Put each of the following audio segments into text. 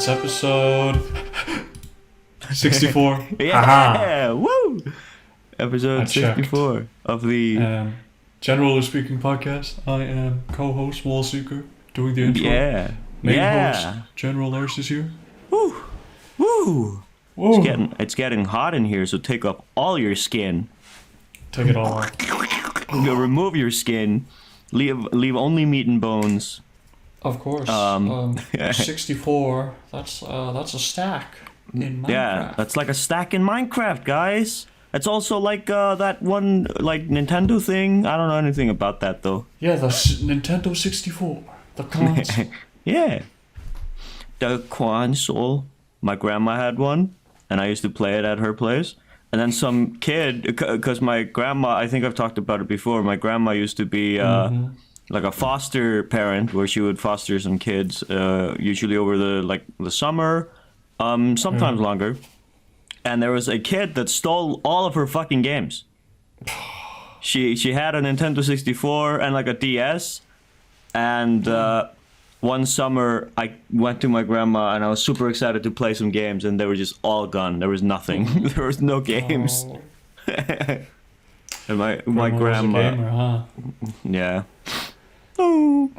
It's episode 64. Yeah, Aha. woo! Episode I 64 checked. of the... General Speaking podcast. I am co-host Wall Seeker doing the intro. Yeah. Main yeah. host GeneralArse is here. Woo! Woo! Whoa. It's getting hot in here, so take off all your skin. Take it all off. You remove your skin. Leave only meat and bones. Of course. 64. That's a stack in Minecraft. Yeah, that's like a stack in Minecraft, guys. It's also like that one like Nintendo thing. I don't know anything about that though. Yeah, the Nintendo 64. The console. Yeah. The console. My grandma had one, and I used to play it at her place. And then some kid, because my grandma, I think I've talked about it before. My grandma used to be like a foster parent, where she would foster some kids, usually over the summer, sometimes longer. And there was a kid that stole all of her fucking games. She had a Nintendo 64 and like a DS, and one summer I went to my grandma and I was super excited to play some games, and they were just all gone. There was nothing. There was no games. Oh. And my Was grandma, a gamer, huh? yeah. Oh.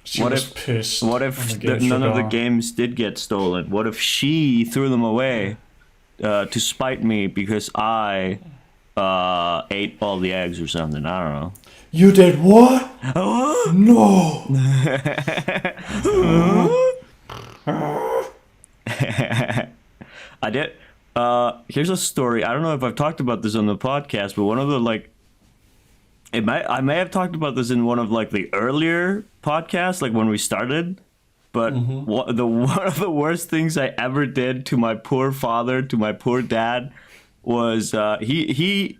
She What was if- pissed. What if when the games none were of the gone. games did get stolen? What if she threw them away to spite me because I ate all the eggs or something? I don't know. You did what? Oh, No. I did. Here's a story. I don't know if I've talked about this on the podcast, but one of the I may have talked about this in one of like the earlier podcasts, like when we started. But one of the worst things I ever did to my poor father, to my poor dad, was he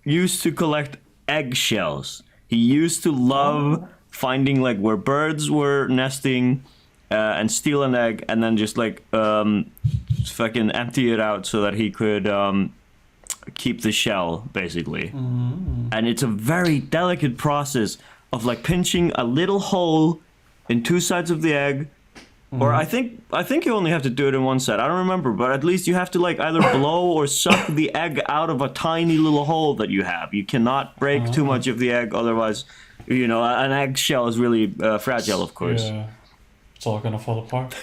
used to collect eggshells. He used to love finding like where birds were nesting and steal an egg and then just like fucking empty it out so that he could keep the shell, basically. And it's a very delicate process of like pinching a little hole in two sides of the egg, or I think you only have to do it in one side. I don't remember, but at least you have to like either blow or suck the egg out of a tiny little hole that you have. You cannot break too much of the egg, otherwise, you know, an eggshell is really fragile, of course. Yeah. It's all gonna fall apart.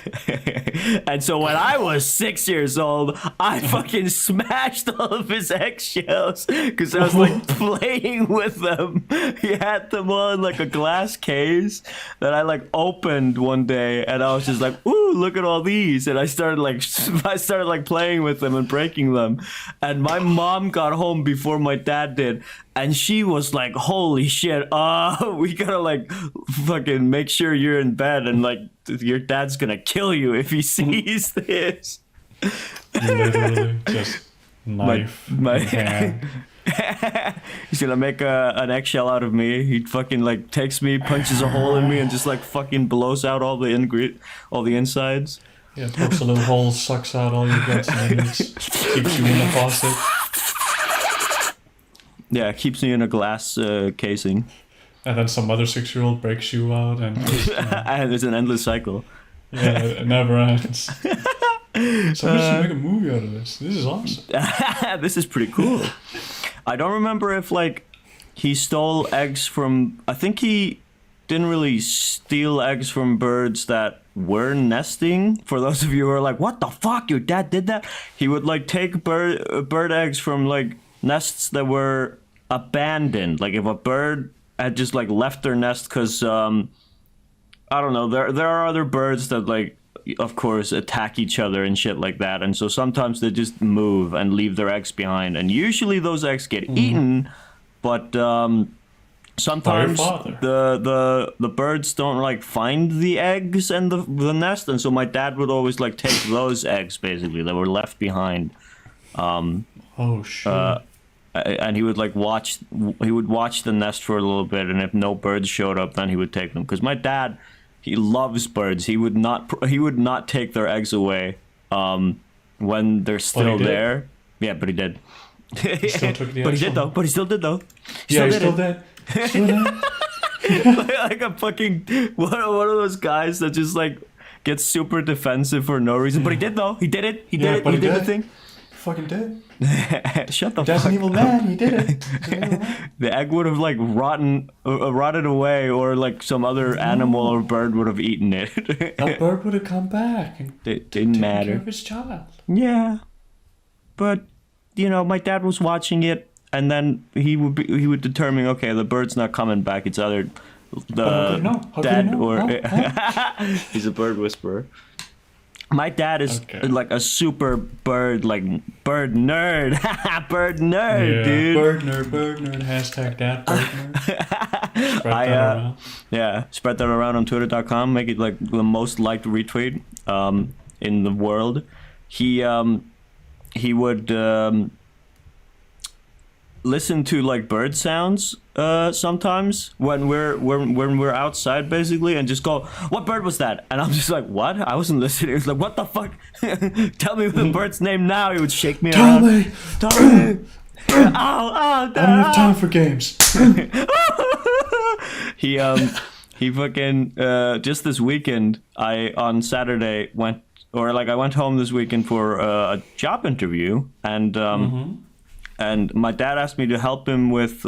And so when I was 6 years old, I fucking smashed all of his eggshells because I was like playing with them. He had them all in like a glass case that I like opened one day, and I was just like, "Ooh, look at all these!" And I started like playing with them and breaking them. And my mom got home before my dad did, and she was like, "Holy shit! We gotta like fucking make sure you're in bed, and like your dad's gonna kill you if he sees this." Literally, just knife my in hand. He's gonna make an eggshell out of me. He fucking like takes me, punches a hole in me, and just like fucking blows out all the insides. Yeah, pokes a little hole, sucks out all your guts and innards, keeps you in the faucet. Yeah, it keeps me in a glass casing. And then some other 6-year-old breaks you out, and just, And it's an endless cycle. yeah, it never ends. Somebody should make a movie out of this. This is awesome. This is pretty cool. I don't remember if like he stole eggs from. I think he didn't really steal eggs from birds that were nesting. For those of you who are like, "What the fuck? Your dad did that?" He would like take bird eggs from like nests that were abandoned. Like if a bird had just like left their nest because I don't know. There are other birds that like, of course, attack each other and shit like that, and so sometimes they just move and leave their eggs behind, and usually those eggs get eaten, but sometimes the birds don't like find the eggs and the nest, and so my dad would always like take those eggs basically that were left behind. Oh shit. And he would like watch the nest for a little bit, and if no birds showed up, then he would take them, because my dad, he loves birds. He would not take their eggs away when they're still there. Yeah, but he did. He still took the But he eggs did though. But he still did though. Yeah, he's still dead. Still dead. Like a fucking one of those guys that just like gets super defensive for no reason. But he did though. He did it. He did it. He did the thing. Fucking did. Shut the That's fuck an evil up. man. He did it. The egg would have like rotted away, or like some other animal or bird would have eaten it. That bird would have come back and It didn't taken matter. care of his child. Yeah, but you know, my dad was watching it, and then he would determine, okay, the bird's not coming back. It's either the dead or he's a bird whisperer. My dad is like a super bird nerd. Bird nerd, dude. Bird nerd. Hashtag that bird nerd. Spread that around. Yeah, spread that around on twitter.com. Make it like the most liked retweet in the world. He would listen to like bird sounds sometimes when we're outside basically, and just go, what bird was that? And I'm just like, what? I wasn't listening. It's like, what the fuck? Tell me the bird's name now. He would shake me Tell around. me. Ow, I don't have time for games. He fucking just this weekend, on Saturday went home this weekend for a job interview, and and my dad asked me to help him with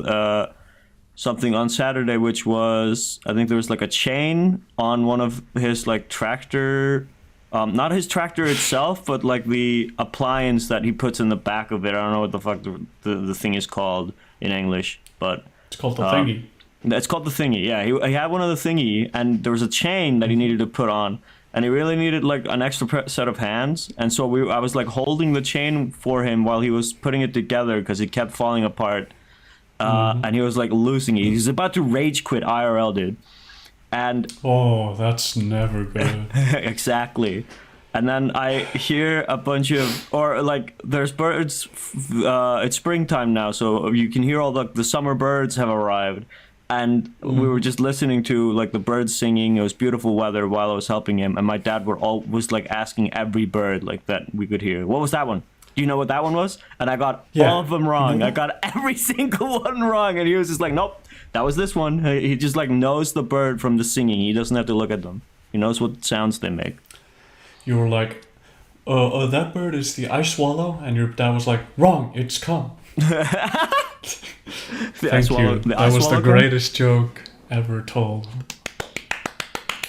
something on Saturday, which was, I think there was like a chain on one of his like tractor, not his tractor itself, but like the appliance that he puts in the back of it. I don't know what the fuck the thing is called in English, but It's called the thingy. it's called the thingy. Yeah, he had one of the thingy, and there was a chain that he needed to put on, and he really needed like an extra set of hands. And so I was like holding the chain for him while he was putting it together because it kept falling apart. And he was like losing it. He's about to rage quit IRL, dude. And oh, that's never good. exactly. And then I hear a bunch of, or like there's birds. It's springtime now, so you can hear all the summer birds have arrived. And we were just listening to like the birds singing. It was beautiful weather while I was helping him, and my dad was like asking every bird like that we could hear, what was that one? Do you know what that one was? And I got all of them wrong. I got every single one wrong, and he was just like, nope, that was this one. He just like knows the bird from the singing. He doesn't have to look at them. He knows what sounds they make. You were like, that bird is the ice swallow, and your dad was like, wrong, it's come. Thank you. That was the greatest joke ever told.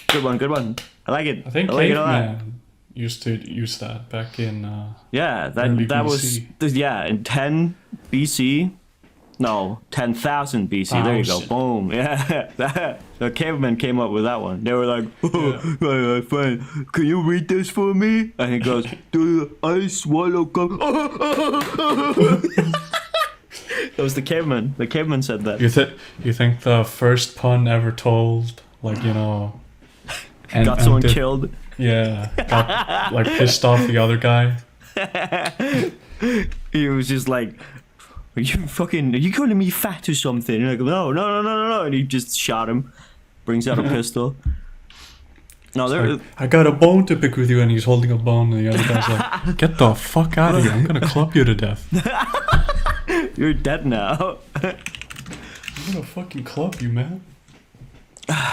Good one. I like it. I think Caveman used to use that back in that was in 10 BC. No, 10,000 BC. There you go. Boom. Yeah. The cavemen came up with that one. They were like, friend, can you read this for me? And he goes, do I swallow come? That was the caveman. The caveman said that. You think the first pun ever told, like, you know, got someone killed? Yeah, got like pissed off the other guy. He was just like, are you calling me fat or something? And I go, no. And he just shot him. Brings out a pistol. No, like, I got a bone to pick with you, and he's holding a bone, and the other guy's like, get the fuck out of here. I'm gonna club you to death. You're dead now. I'm gonna fucking club you, man.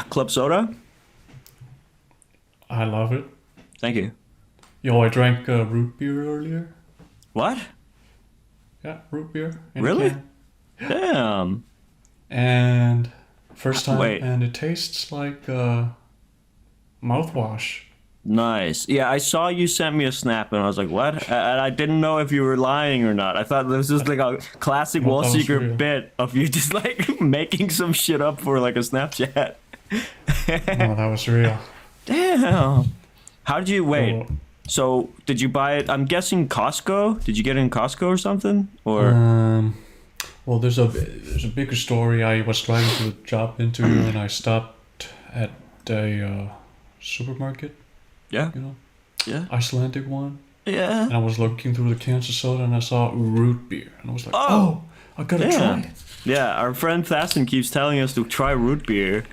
Club soda? I love it. Thank you. Yo, I drank root beer earlier. What? Yeah, root beer. Really? Damn. And first time, and it tastes like mouthwash. Nice. Yeah, I saw you sent me a snap, and I was like, what? And I didn't know if you were lying or not. I thought this was like a classic Wall Secret bit of you just like making some shit up for like a Snapchat. No, that was real. Damn. How did you wait? So did you buy it? I'm guessing Costco. Did you get it in Costco or something? Or well, there's a bigger story. I was driving to a job interview, and I stopped at a supermarket. Yeah. You know. Yeah. Icelandic one. Yeah. And I was looking through the cans of soda, and I saw root beer, and I was like, oh I gotta try it. Yeah, our friend Thassin keeps telling us to try root beer,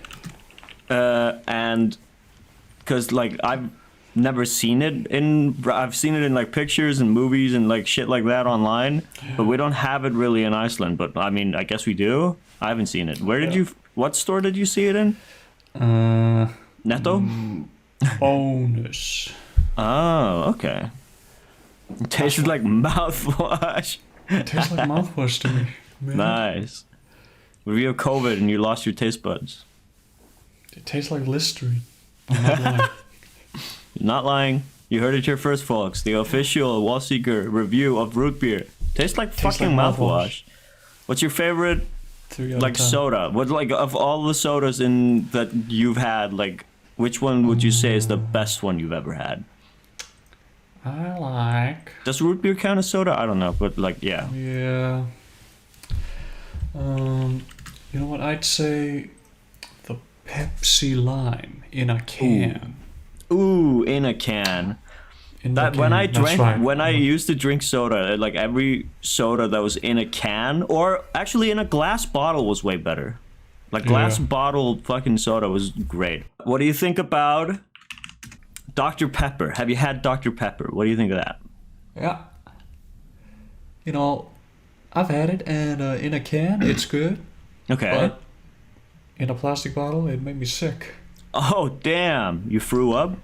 and because like I've never seen it I've seen it in like pictures and movies and like shit like that online, but we don't have it really in Iceland. But I mean, I guess we do. I haven't seen it. Where did you? What store did you see it in? Netto. Bonus. Oh, okay. It tasted like mouthwash. It tastes like mouthwash to me. Man. Nice. If you have COVID and you lost your taste buds. It tastes like Listerine. I'm not lying. You're not lying. You heard it here first, folks. The official Wall Seeker review of root beer. Tastes like fucking mouthwash. What's your favorite 3 out of like 10. soda? What like of all the sodas in that you've had, like which one would you say is the best one you've ever had? I like. Does root beer count as soda? I don't know, but like yeah. Yeah. You know what? I'd say the Pepsi Lime in a can. Ooh, in a can. In the That can. when I That's drank right. when I used to drink soda, like every soda that was in a can or actually in a glass bottle was way better. Like glass Yeah. bottle fucking soda was great. What do you think about Dr. Pepper? Have you had Dr. Pepper? What do you think of that? Yeah. You know, I've had it, and in a can, it's good. Okay. But in a plastic bottle, it made me sick. Oh damn! You threw up?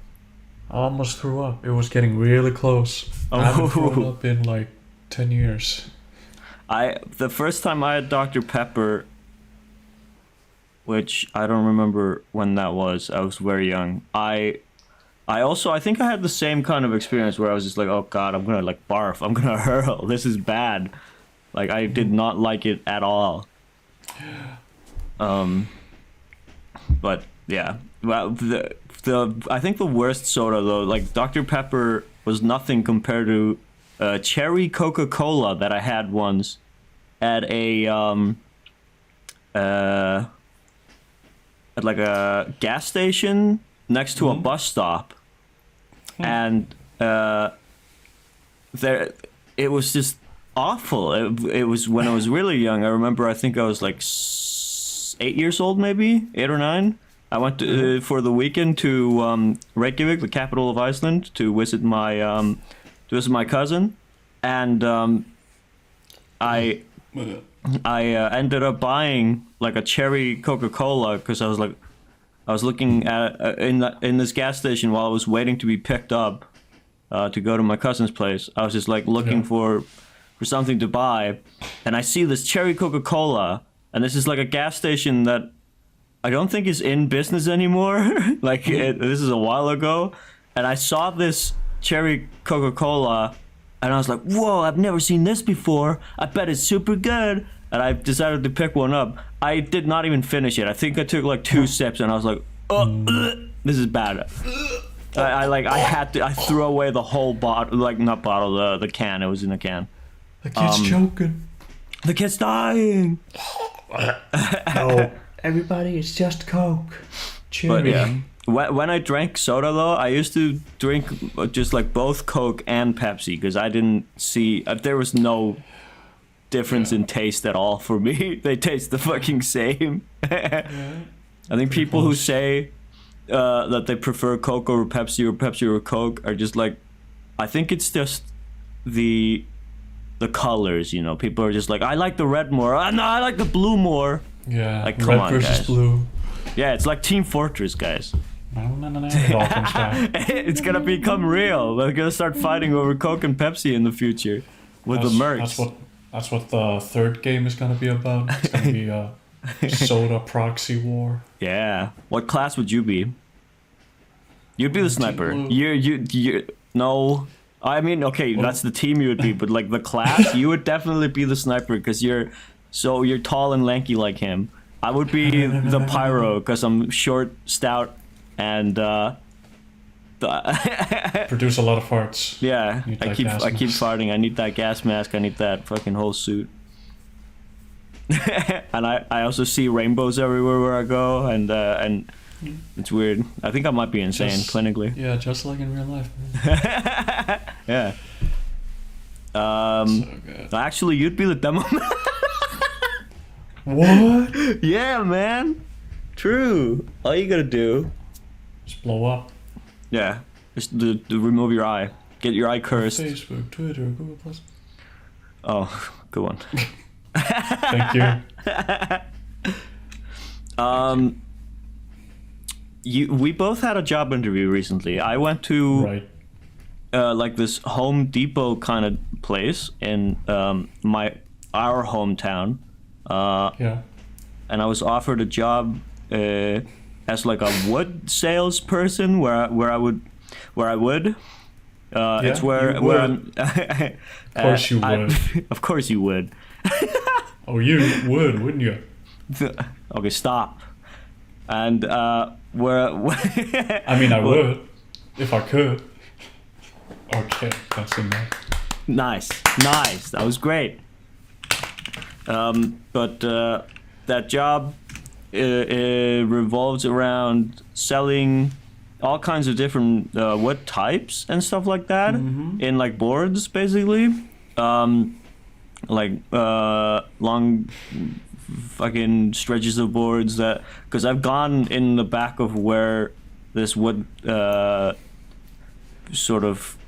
I almost threw up. It was getting really close. I haven't thrown Oh. up in like 10 years. The first time I had Dr. Pepper, which I don't remember when that was. I was very young. I think I had the same kind of experience where I was just like, oh god, I'm gonna like barf. I'm gonna hurl. This is bad. Like I did not like it at all. But yeah. Well, the I think the worst soda though, like Dr. Pepper was nothing compared to cherry Coca-Cola that I had once at a at like a gas station next to a bus stop, and there it was just awful. It was when I was really young. I remember I think I was like 8 years old, maybe 8 or 9. I went to, for the weekend to Reykjavik, the capital of Iceland, to visit my cousin, and I ended up buying like a cherry Coca-Cola because I was looking at in this gas station while I was waiting to be picked up to go to my cousin's place. I was just like looking for something to buy, and I see this cherry Coca-Cola, and this is like a gas station that I don't think is in business anymore. This is a while ago, and I saw this cherry Coca-Cola, and I was like, "Whoa! I've never seen this before. I bet it's super good." And I decided to pick one up. I did not even finish it. I think I took like 2 sips, and I was like, "Oh, this is bad." I threw away the whole bottle, like not bottle, the can. It was in a can. The kid's choking. The kid's dying. No. Everybody, it's just Coke. Cherry. But yeah, when I drank soda though, I used to drink just like both Coke and Pepsi because I didn't see there was no difference in taste at all for me. They taste the fucking same. I think people who say that they prefer Coke over Pepsi or Coke are just like, I think it's just the colors, you know. People are just like, I like the red more. No, I like the blue more. Yeah, like, come red on, versus guys. blue. Yeah, it's like Team Fortress, guys. It all comes back. It's gonna become real. We're gonna start fighting over Coke and Pepsi in the future with the mercs. That's what the third game is gonna be about. It's gonna be a soda proxy war. Yeah. What class would you be? You'd be the sniper. blue. You no. I mean, okay, that's the team you would be, but like the class, you would definitely be the sniper because you're tall and lanky like him. I would be the pyro because I'm short, stout, and Produce a lot of farts. yeah. Need I that keep gas mask. farting. I need that gas mask. I need that fucking whole suit. And I also see rainbows everywhere where I go, and it's weird. I think I might be insane clinically. Yeah, just like in real life, man. Yeah. So good. Actually, you'd be the demo man. What? Yeah, man. True. All you gotta do. Just blow up. Yeah. Just to remove your eye. Get your eye cursed. Facebook, Twitter, Google Plus. Oh, good one. Thank you. we both had a job interview recently. I went to Right. like this Home Depot kind of place in our hometown, Yeah. and I was offered a job as like a wood salesperson where I would. It's where you where would. I'm. Of course you would. Of course you would. Oh, you would, wouldn't you? Okay, stop. And where? I mean, I would if I could. Okay, that's enough. Nice. That was great. But that job revolves around selling all kinds of different wood types and stuff like that in like boards, basically. Like long fucking stretches of boards that, because I've gone in the back of where this wood sort of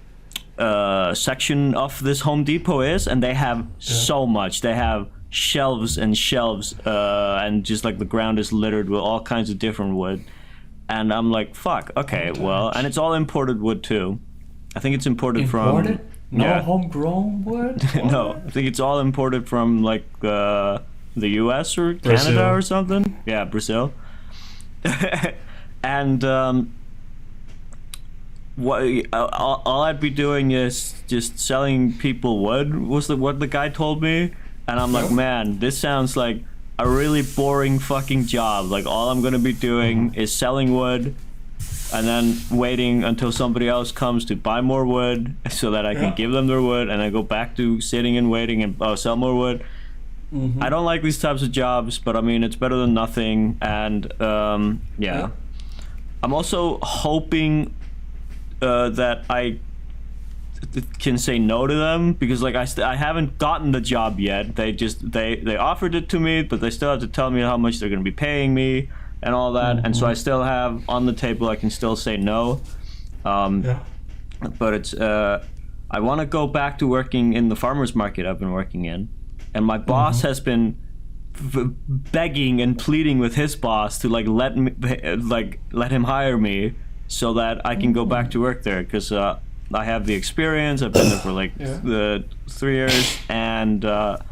section of this Home Depot is, and they have so much. They have shelves and shelves, and just like the ground is littered with all kinds of different wood. And I'm like, fuck, okay, well, and it's all imported wood too. I think it's imported from... No homegrown wood? No, I think it's all imported from like the US or Brazil. Canada or something. Yeah, Brazil. And what all I'd be doing is just selling people wood was what the guy told me, and I'm like, man, this sounds like a really boring fucking job. Like all I'm gonna be doing is selling wood, and then waiting until somebody else comes to buy more wood so that I can give them their wood, and then go back to sitting and waiting and sell more wood. I don't like these types of jobs, but I mean, it's better than nothing. And yeah. I'm also hoping that I can say no to them, because like I haven't gotten the job yet. They offered it to me, but they still have to tell me how much they're going to be paying me and all that. And so I still have on the table, I can still say no. But it's I want to go back to working in the farmers market I've been working in, and my boss has been begging and pleading with his boss to like let him hire me so that I can go back to work there, because I have the experience. I've been there for like 3 years, and got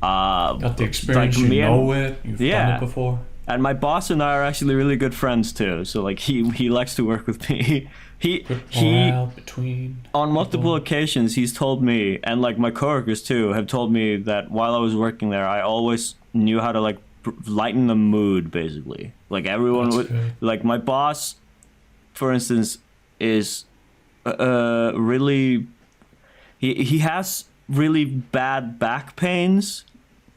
the experience, like, you know it, you've done it before. And my boss and I are actually really good friends too. So like he likes to work with me. He between on multiple occasions he's told me, and like my coworkers too have told me, that while I was working there, I always knew how to like lighten the mood, basically. Like everyone would, like my boss, for instance, is really he has really bad back pains,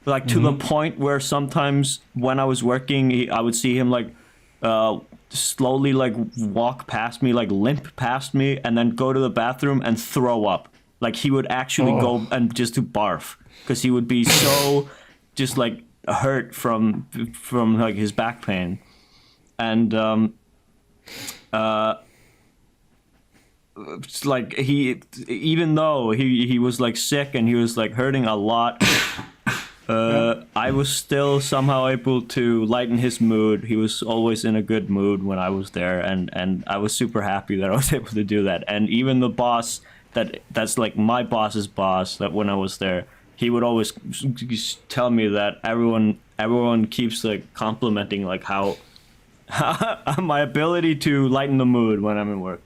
like to the point where sometimes when I was working, I would see him like slowly like walk past me, like limp past me, and then go to the bathroom and throw up. Like he would actually go and just to barf, because he would be so just like hurt from like his back pain. And it's like he, even though he was like sick and he was like hurting a lot, I was still somehow able to lighten his mood. He was always in a good mood when I was there, and I was super happy that I was able to do that. And even the boss that's like my boss's boss, that when I was there, he would always tell me that everyone keeps like complimenting like how my ability to lighten the mood when I'm in work.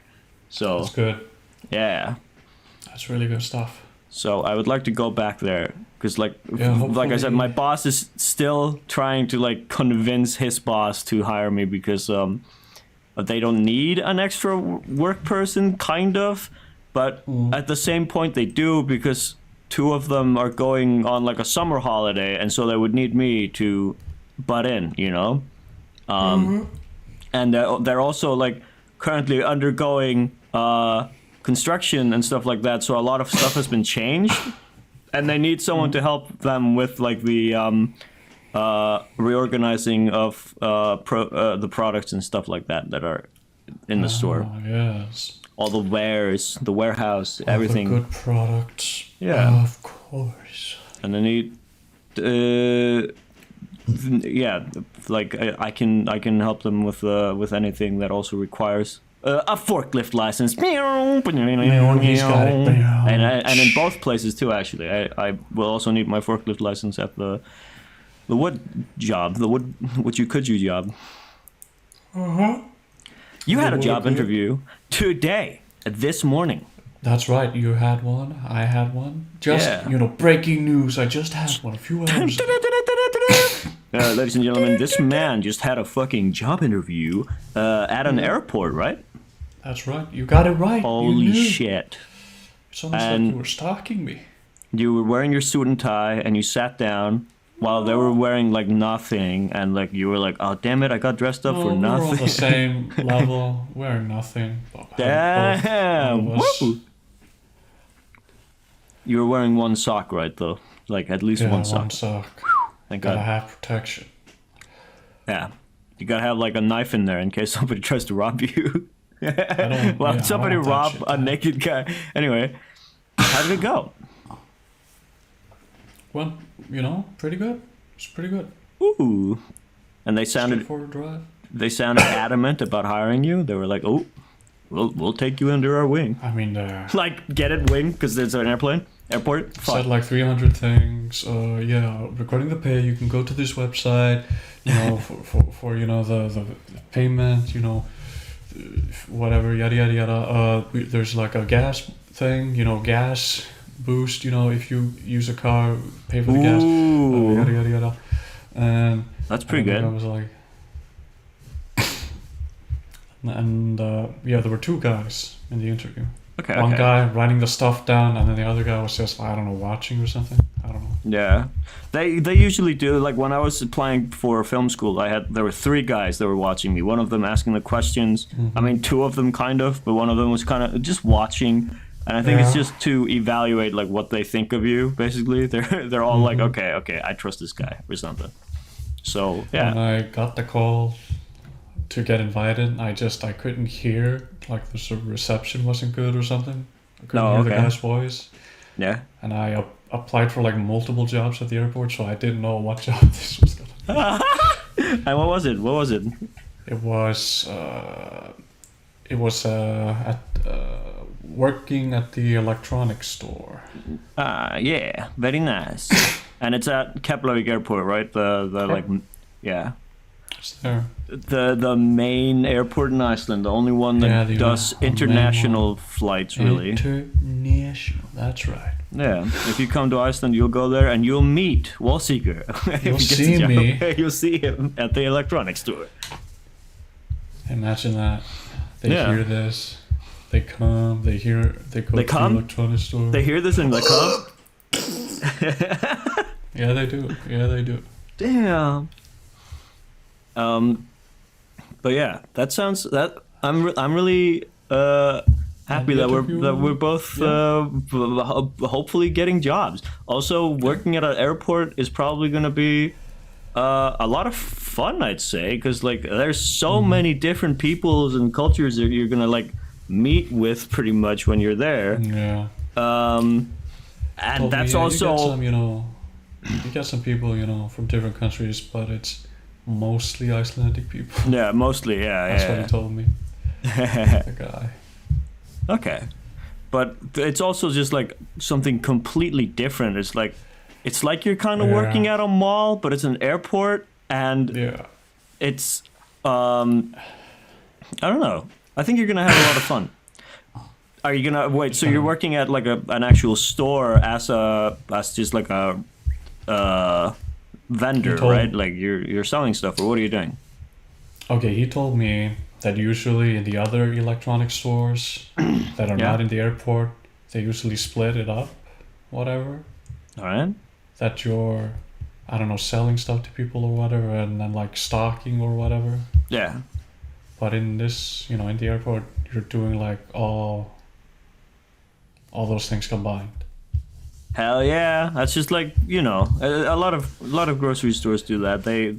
So that's good. Yeah, that's really good stuff. So I would like to go back there, because like I said, my boss is still trying to like convince his boss to hire me, because they don't need an extra work person, kind of, but at the same point they do, because 2 of them are going on like a summer holiday, and so they would need me to butt in, you know. And they're also like currently undergoing construction and stuff like that, so a lot of stuff has been changed, and they need someone to help them with like the reorganizing of the products and stuff like that are in the store. Yes. All the wares, the warehouse, all everything. The good products. Yeah. Of course. And they need yeah, like I can help them with anything that also requires a forklift license. He's got it. And in both places too. Actually, I will also need my forklift license at the wood job, the wood you could you job. You had a job interview today, this morning. That's right. You had one. I had one. Just breaking news. I just had one a few hours ago. Ladies and gentlemen, this man just had a fucking job interview at an airport, right? That's right. You got it right. Holy shit. It's almost like you were stalking me. You were wearing your suit and tie, and you sat down while they were wearing, like, nothing, and, like, you were like, oh, damn it, I got dressed up for nothing. We're on the same level, wearing nothing. Damn! Woo! You were wearing one sock, right, though? Like, at least one sock. One sock. Thank God. Gotta have protection. Yeah. You gotta have, like, a knife in there in case somebody tries to rob you. Somebody rob a naked guy. Anyway, how did it go? Well, pretty good. It's pretty good. Ooh. And they sounded straightforward drive. They sounded adamant about hiring you. They were like, "Oh, we'll take you under our wing." I mean, like get it wing because there's an airport. Said like 300 things. Regarding the pay, you can go to this website. For the payment. Whatever, yada yada yada. There's like a gas thing. Gas boost. If you use a car, pay for the gas. Yada yada yada. And that's pretty good. I was like, and there were two guys in the interview. Okay. One guy writing the stuff down, and then the other guy was just, I don't know, watching or something. I don't know. Yeah, they usually do. Like when I was applying for film school, there were three guys that were watching me. One of them asking the questions. Mm-hmm. I mean, two of them kind of, but one of them was kind of just watching. And I think it's just to evaluate like what they think of you. Basically, they're all like, okay, I trust this guy or something. So yeah. When I got the call to get invited, I couldn't hear, like the reception wasn't good or something. I couldn't hear the guy's voice. Yeah. And I applied for like multiple jobs at the airport, so I didn't know what job this was gonna be. And what was it? It was at working at the electronics store. Yeah, very nice. And it's at Keflavik Airport, right? It's there. The main airport in Iceland, the only one that does international flights, really. International, that's right. Yeah, if you come to Iceland, you'll go there and you'll meet Wallseeker. You'll see me. You'll see him at the electronics store. Imagine that. They hear this. They come. They go to the electronics store. They hear this and they come? Yeah, they do. Damn. But yeah, that sounds I'm really happy that we're both hopefully getting jobs. Also, working at an airport is probably going to be a lot of fun, I'd say, because like there's so many different peoples and cultures that you're gonna like meet with pretty much when you're there. Yeah. And that's also you got some people from different countries, but it's mostly Icelandic people. Yeah, mostly. Yeah, that's what he told me. The guy. Okay, but it's also just like something completely different. It's like you're kind of working at a mall, but it's an airport, and it's I don't know. I think you're gonna have a lot of fun. Are you gonna wait? So you're working at like an actual store as just like a vendor, right? Like you're selling stuff, or what are you doing? Okay, he told me that usually in the other electronic stores that are not in the airport, they usually split it up, whatever. All right. That you're, I don't know, selling stuff to people or whatever, and then like stocking or whatever. Yeah. But in this, in the airport, you're doing like all those things combined. Hell yeah! That's just like a lot of grocery stores do that. They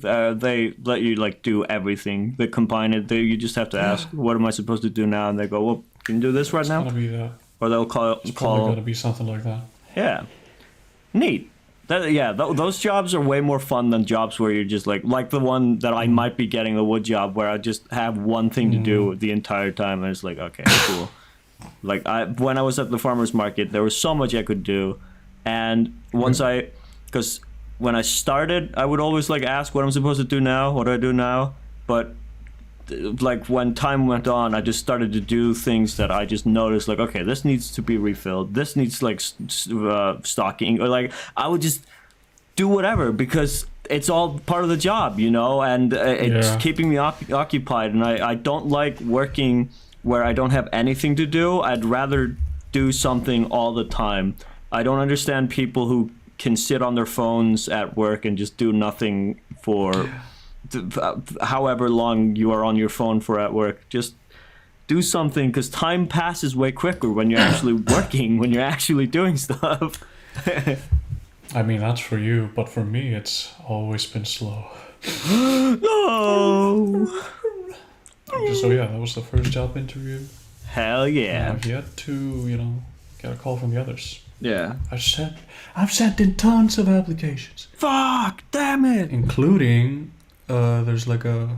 let you like do everything. They combine it. You just have to ask, "What am I supposed to do now?" And they go, "Well, can you do this right now?" It's gonna be that. Or they'll call. It's probably gonna be something like that. Yeah, neat. Those jobs are way more fun than jobs where you're just like the one that I might be getting, the wood job, where I just have one thing to do the entire time, and it's like, okay, cool. Like when I was at the farmer's market, there was so much I could do, and because when I started, I would always like ask what I'm supposed to do now, what do I do now, but like when time went on, I just started to do things that I just noticed, like, okay, this needs to be refilled, this needs like stocking, or like I would just do whatever because it's all part of the job, you know, and it's keeping me occupied, and I don't like working where I don't have anything to do. I'd rather do something all the time. I don't understand people who can sit on their phones at work and just do nothing for however long you are on your phone for at work. Just do something, because time passes way quicker when you're actually working, when you're actually doing stuff. I mean, that's for you, but for me, it's always been slow. No. So yeah, that was the first job interview. Hell yeah. I've yet to, get a call from the others. Yeah. I've sent in tons of applications. Fuck, damn it. Including, there's like a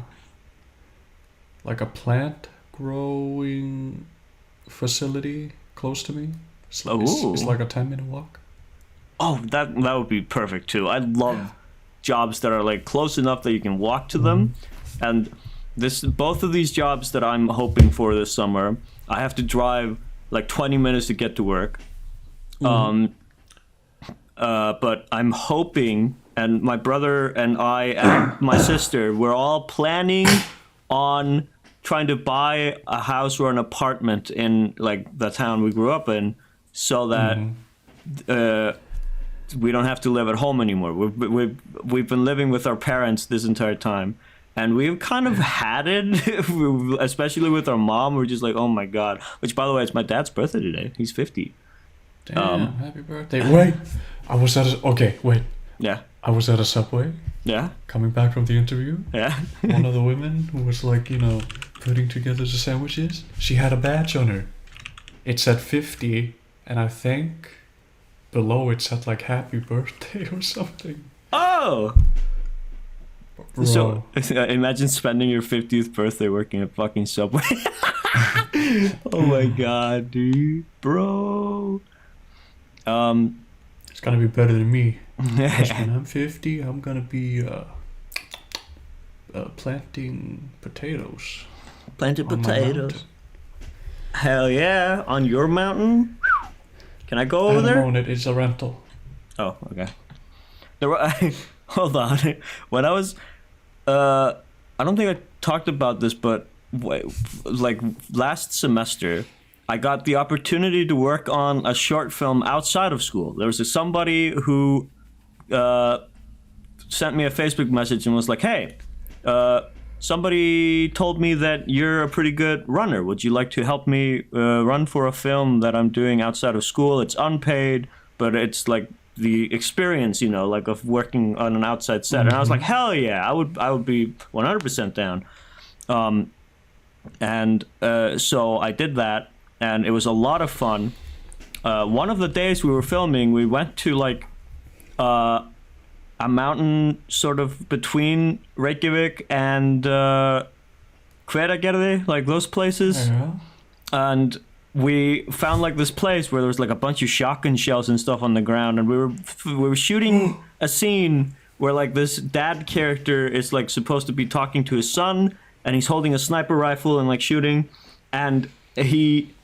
plant growing facility close to me. It's like a 10-minute walk. Oh, that would be perfect too. I love jobs that are like close enough that you can walk to them. And both of these jobs that I'm hoping for this summer, I have to drive like 20 minutes to get to work. But I'm hoping, and my brother and I and my sister, we're all planning on trying to buy a house or an apartment in like the town we grew up in, so that we don't have to live at home anymore. We've been living with our parents this entire time, and we've kind of had it, especially with our mom. We're just like, oh my god. Which, by the way, it's my dad's birthday today. He's 50. Damn, happy birthday. Wait, I was at I was at a Subway. Yeah. Coming back from the interview. Yeah. One of the women who was like, putting together the sandwiches, she had a badge on her. It said 50, and I think below it said like happy birthday or something. Oh! Bro. So, imagine spending your 50th birthday working at fucking Subway. Oh my god, dude. Bro. It's gonna be better than me. Because when I'm 50, I'm gonna be planting potatoes. Planted potatoes. Hell yeah. On your mountain? Can I go over there? No, it's a rental. Oh, okay. Hold on. When I was... I don't think I talked about this, but like last semester, I got the opportunity to work on a short film outside of school. There was somebody who sent me a Facebook message and was like, hey, somebody told me that you're a pretty good runner. Would you like to help me run for a film that I'm doing outside of school? It's unpaid, but it's like the experience, like of working on an outside set. And I was like, hell yeah, I would be 100% down. So I did that, and it was a lot of fun. One of the days we were filming, we went to like a mountain sort of between Reykjavik and Hveragerði, like those places. Yeah. And we found like this place where there was like a bunch of shotgun shells and stuff on the ground, and we were shooting a scene where like this dad character is like supposed to be talking to his son, and he's holding a sniper rifle and like shooting, and he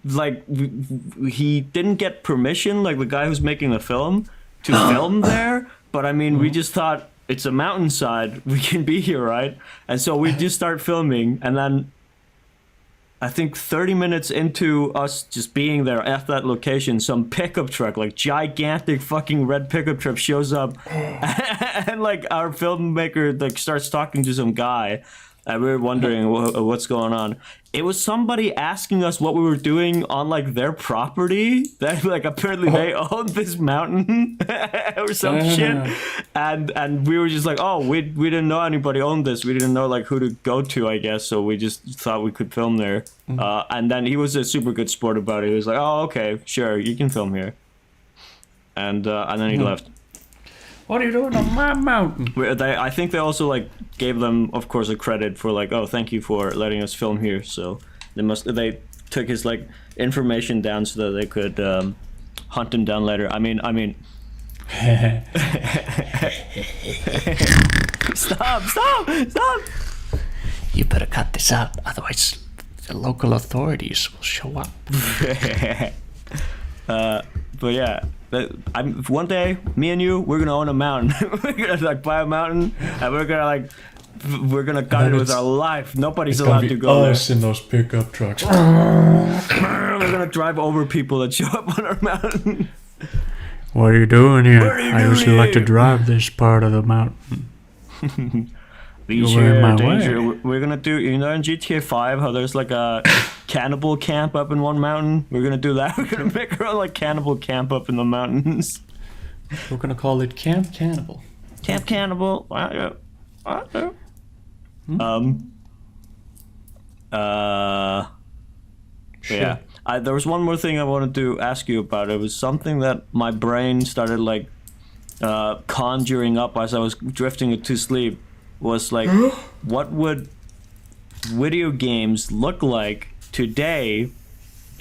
like he didn't get permission, like the guy who's making the film, to film there. But I mean, we just thought, it's a mountainside, we can be here, right? And so we just start filming, and then I think 30 minutes into us just being there at that location, some pickup truck, like gigantic fucking red pickup truck, shows up, and like our filmmaker like starts talking to some guy, and we were wondering what's going on. It was somebody asking us what we were doing on like their property. That like apparently they owned this mountain or some shit, and we were just like, oh, we didn't know anybody owned this. We didn't know like who to go to, I guess. So we just thought we could film there. And then he was a super good sport about it. He was like, oh, okay, sure, you can film here. and then he left. What are you doing on my mountain? I think they also like gave them, of course, a credit for like, oh, thank you for letting us film here. So they took his like information down so that they could hunt him down later. I mean. Stop! You better cut this out, otherwise the local authorities will show up. But yeah, one day, me and you, we're gonna own a mountain. We're gonna like buy a mountain, and we're gonna cut it with our life. Nobody's allowed to go there. Us in those pickup trucks. We're gonna drive over people that show up on our mountain. What are you doing here? I usually like to drive this part of the mountain. You're in my danger. We're gonna do, in GTA 5, how there's like a cannibal camp up in one mountain. We're gonna do that. We're gonna make our own like cannibal camp up in the mountains. We're gonna call it Camp Cannibal. Camp Cannibal. Yeah. There was one more thing I wanted to ask you about. It was something that my brain started like conjuring up as I was drifting to sleep. Was like, what would video games look like today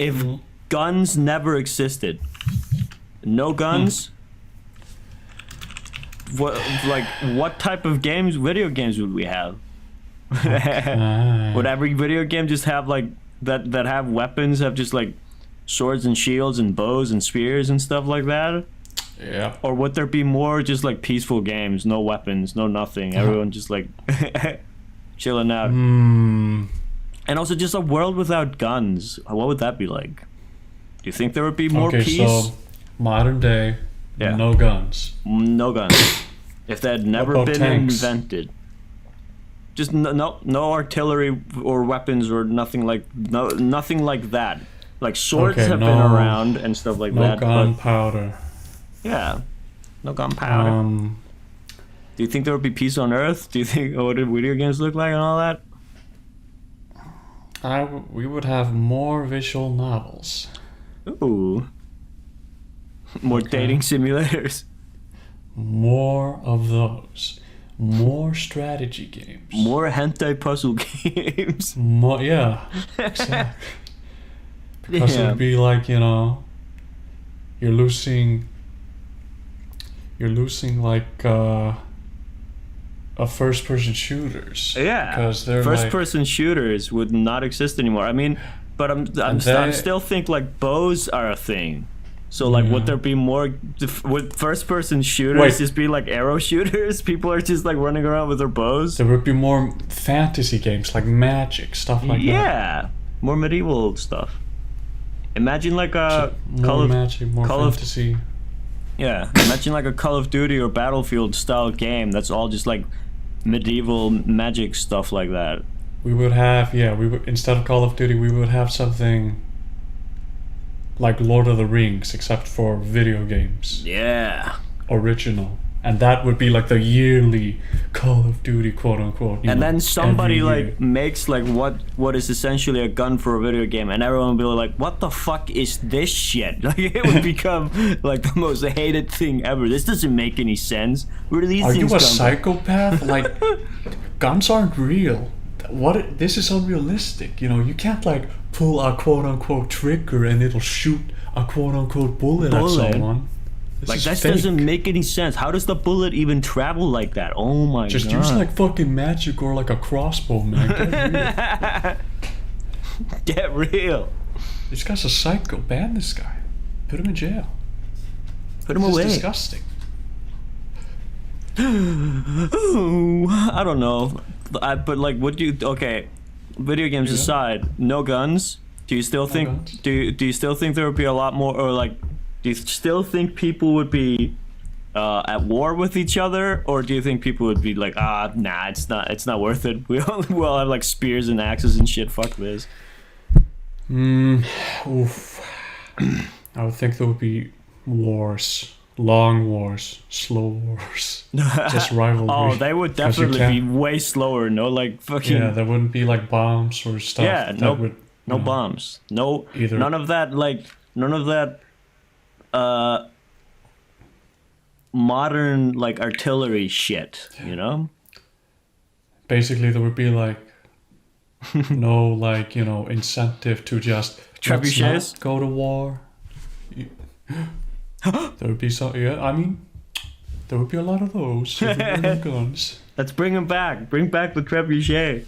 if guns never existed? No guns? What type of video games would we have? Would every video game just have like that have weapons, have just like swords and shields and bows and spears and stuff like that? Yeah. Or would there be more just like peaceful games, no weapons, no nothing, everyone just like chilling out? And also just a world without guns. What would that be like? Do you think there would be more peace? So modern day, no guns. No guns. If they had never been invented. Just no artillery or weapons or nothing like that. Like swords have been around and stuff like that. No gunpowder. Yeah, no gunpowder. Do you think there would be peace on Earth? Do you think what did video games look like and all that? We would have more visual novels. Ooh. More dating simulators. More of those. More strategy games. More hentai puzzle games. More, yeah, exactly. Because it'd be like, you're losing like a first-person shooters. Yeah, because they're first-person shooters would not exist anymore. I mean, but I'm still think like bows are a thing. So like, would there be more? Would first-person shooters just be like arrow shooters? People are just like running around with their bows. There would be more fantasy games like Magic, stuff like that. Yeah, more medieval stuff. Imagine like a Magic, more fantasy. Yeah, imagine like a Call of Duty or Battlefield style game that's all just like medieval magic stuff like that. We would have, instead of Call of Duty, we would have something like Lord of the Rings, except for video games. Yeah. Original. And that would be like the yearly Call of Duty, quote unquote. And then somebody like makes like what is essentially a gun for a video game, and everyone will be like, what the fuck is this shit? Like it would become like the most hated thing ever. This doesn't make any sense. Where do these things come from? Are you a psychopath? Like, guns aren't real. This is unrealistic. You can't like pull a quote unquote trigger and it'll shoot a quote unquote bullet at someone. Like that doesn't make any sense. How does the bullet even travel like that? Oh my god. Just use like fucking magic or like a crossbow, man. Get real. This guy's a psycho. Ban this guy. Put him in jail. Put him away. This is disgusting. I don't know. But like, video games aside, no guns. Do you still think? Do you still think there would be a lot more, or like? Do you still think people would be at war with each other, or do you think people would be like, nah, it's not worth it. We all have like spears and axes and shit. Fuck this. Oof. I would think there would be wars, long wars, slow wars, just rivalry. Oh, they would definitely be way slower. No, like fucking. Yeah, there wouldn't be like bombs or stuff. Yeah, no bombs. No, either. None of that. modern like artillery shit, you know? Basically, there would be like no like incentive to just Trebuchets? let's not go to war. There would be some. Yeah, I mean, there would be a lot of those. Guns. Let's bring them back. Bring back the trebuchet.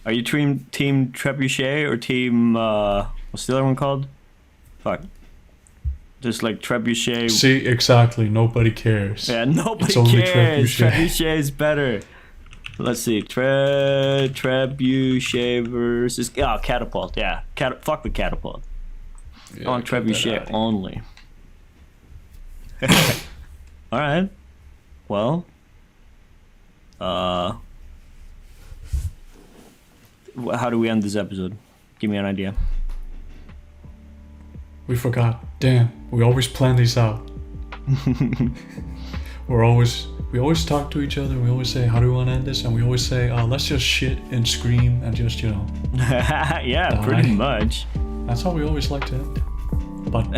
Are you team trebuchet or team what's the other one called? Fuck. Just like trebuchet. See, exactly. Nobody cares. Yeah, nobody it's only cares. trebuchet. Trebuchet is better. Let's see. Trebuchet versus catapult. Yeah, fuck the catapult. Yeah, I want trebuchet only. All right. Well. How do we end this episode? Give me an idea. We forgot. Damn. We always plan these out. We always talk to each other. We always say, how do we want to end this? And we always say, let's just shit and scream and just yeah, die. Pretty much. That's how we always like to end. But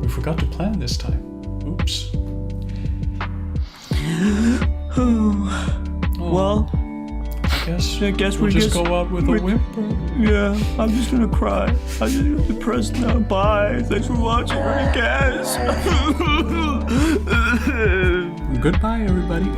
we forgot to plan this time. Oops. Well, I guess we just go out with a whimper. Yeah, I'm just gonna cry. I'm just depressed now. Bye. Thanks for watching, I guess. Goodbye, everybody.